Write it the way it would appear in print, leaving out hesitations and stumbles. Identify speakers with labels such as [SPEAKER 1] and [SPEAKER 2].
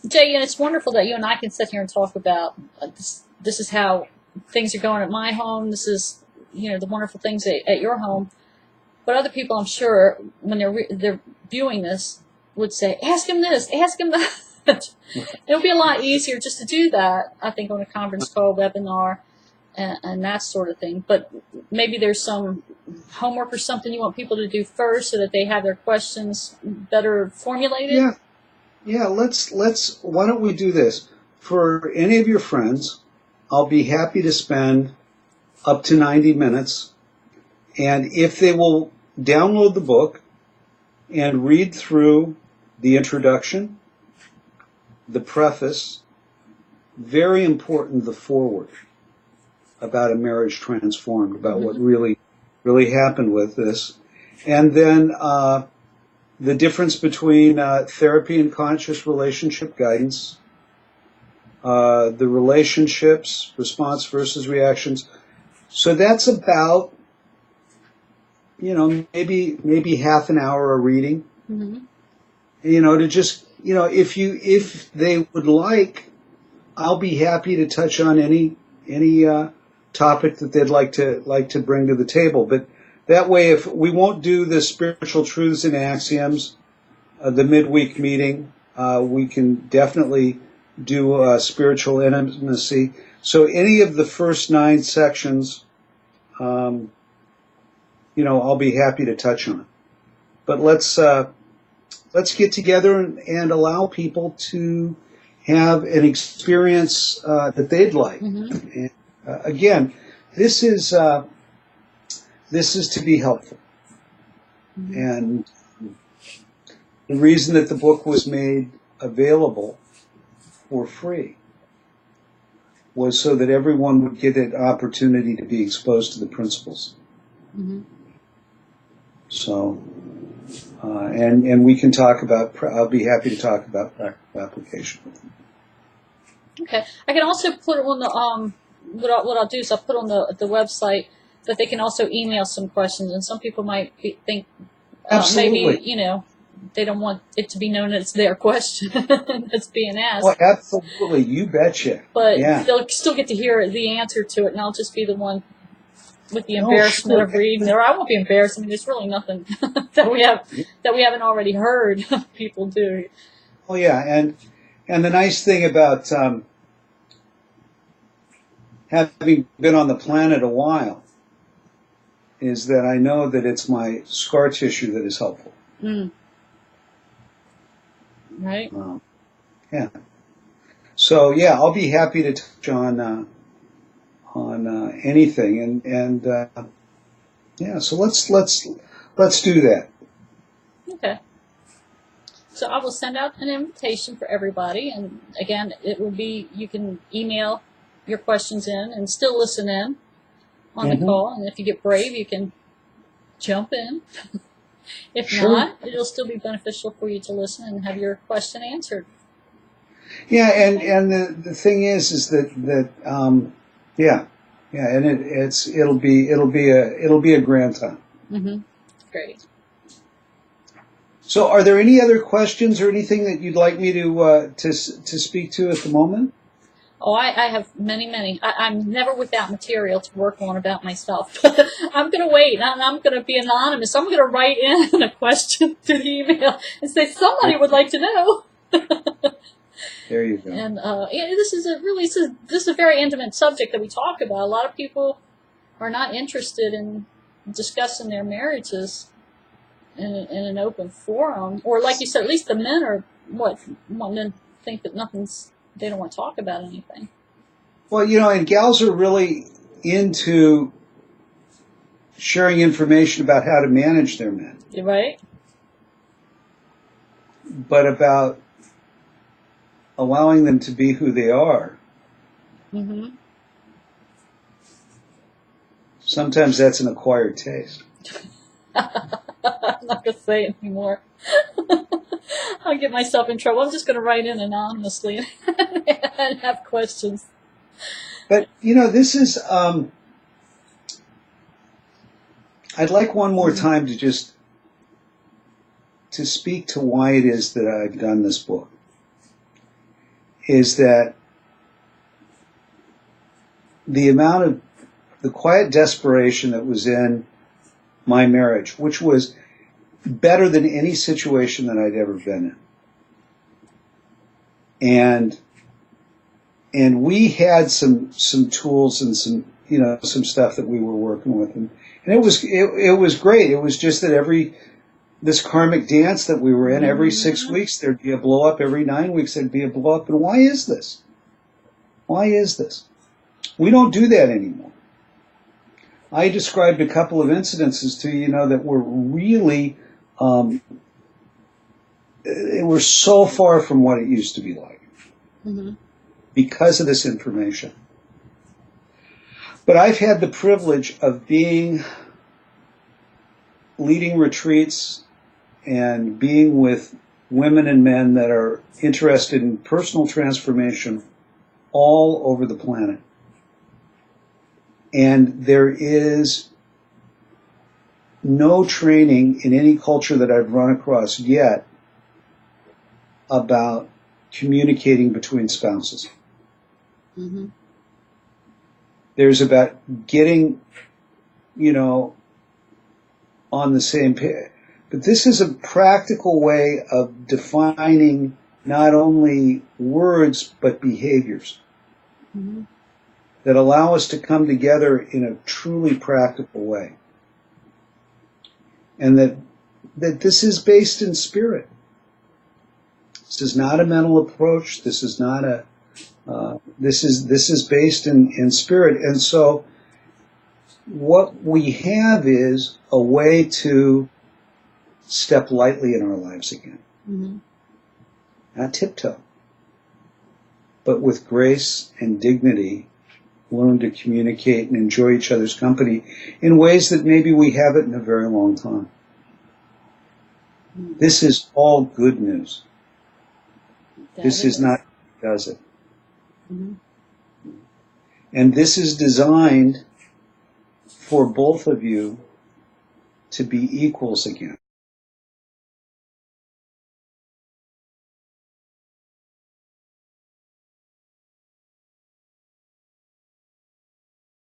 [SPEAKER 1] Jay, and it's wonderful that you and I can sit here and talk about this is how things are going at my home. This is, the wonderful things at your home. But other people, I'm sure, when they're viewing this, would say, "Ask him this, ask him that." It'll be a lot easier just to do that, I think, on a conference call, webinar, and that sort of thing. But maybe there's some homework or something you want people to do first so that they have their questions better formulated.
[SPEAKER 2] Yeah. Let's. Why don't we do this for any of your friends? I'll be happy to spend up to 90 minutes, and if they will download the book and read through the introduction, the preface, very important, the foreword about a marriage transformed, about what really happened with this, and then the difference between therapy and conscious relationship guidance, the relationships, response versus reactions. So that's about, maybe half an hour of reading. To just, if they would like, I'll be happy to touch on any topic that they'd like to bring to the table. But that way, if we won't do the spiritual truths and axioms, the midweek meeting, we can definitely do spiritual intimacy. So any of the first 9 sections, I'll be happy to touch on it. But let's get together and allow people to have an experience that they'd like. And, again, this is to be helpful. And the reason that the book was made available for free was so that everyone would get an opportunity to be exposed to the principles. So, and we can talk about, I'll be happy to talk about practical application with them.
[SPEAKER 1] Okay. I can also put on the, what I'll do is I'll put on the website that they can also email some questions, and some people might think maybe, they don't want it to be known that it's their question that's being asked.
[SPEAKER 2] Well, absolutely. You betcha.
[SPEAKER 1] But they'll still get to hear the answer to it, and I'll just be the one with the embarrassment of reading. Or I won't be embarrassed. I mean, there's really nothing that we haven't already heard people do.
[SPEAKER 2] Oh yeah, and the nice thing about having been on the planet a while is that I know that it's my scar tissue that is helpful.
[SPEAKER 1] Right.
[SPEAKER 2] Yeah. So yeah, I'll be happy to touch on anything, and yeah. So let's do that.
[SPEAKER 1] Okay. So I will send out an invitation for everybody, and again, it will be, you can email your questions in and still listen in on the call, and if you get brave, you can jump in. If not, it'll still be beneficial for you to listen and have your question answered.
[SPEAKER 2] Yeah, and the thing is that and it'll be a grand time.
[SPEAKER 1] Great.
[SPEAKER 2] So, are there any other questions or anything that you'd like me to speak to at the moment?
[SPEAKER 1] Oh, I have many. I'm never without material to work on about myself. But I'm going to wait, and I'm going to be anonymous. I'm going to write in a question to the email and say, somebody would like to know.
[SPEAKER 2] There you go.
[SPEAKER 1] And this is a very intimate subject that we talk about. A lot of people are not interested in discussing their marriages in an open forum. Or like you said, at least the men are wanting to think that they don't want to talk about anything.
[SPEAKER 2] Well, and gals are really into sharing information about how to manage their men.
[SPEAKER 1] Right?
[SPEAKER 2] But about allowing them to be who they are. Sometimes that's an acquired taste.
[SPEAKER 1] I'm not going to say it anymore. I'll get myself in trouble. I'm just going to write in anonymously and have questions.
[SPEAKER 2] But, this is, I'd like one more time to speak to why it is that I've done this book. is that the quiet desperation that was in my marriage, which was better than any situation that I'd ever been in. And we had some tools and some stuff that we were working with, and it was great. It was just that this karmic dance that we were in, every 6 weeks there'd be a blow up, every 9 weeks there'd be a blow up. And why is this? Why is this? We don't do that anymore. I described a couple of incidences to you, that were really, they were so far from what it used to be like because of this information. But I've had the privilege of leading retreats and being with women and men that are interested in personal transformation all over the planet. And there is no training in any culture that I've run across yet about communicating between spouses. Mm-hmm. There's about getting, on the same page. But this is a practical way of defining not only words, but behaviors that allow us to come together in a truly practical way. And that this is based in spirit. This is not a mental approach. This is not this is based in spirit. And so what we have is a way to step lightly in our lives again. Not tiptoe, but with grace and dignity, learn to communicate and enjoy each other's company in ways that maybe we haven't in a very long time. This is all good news. This is not does it. And this is designed for both of you to be equals again.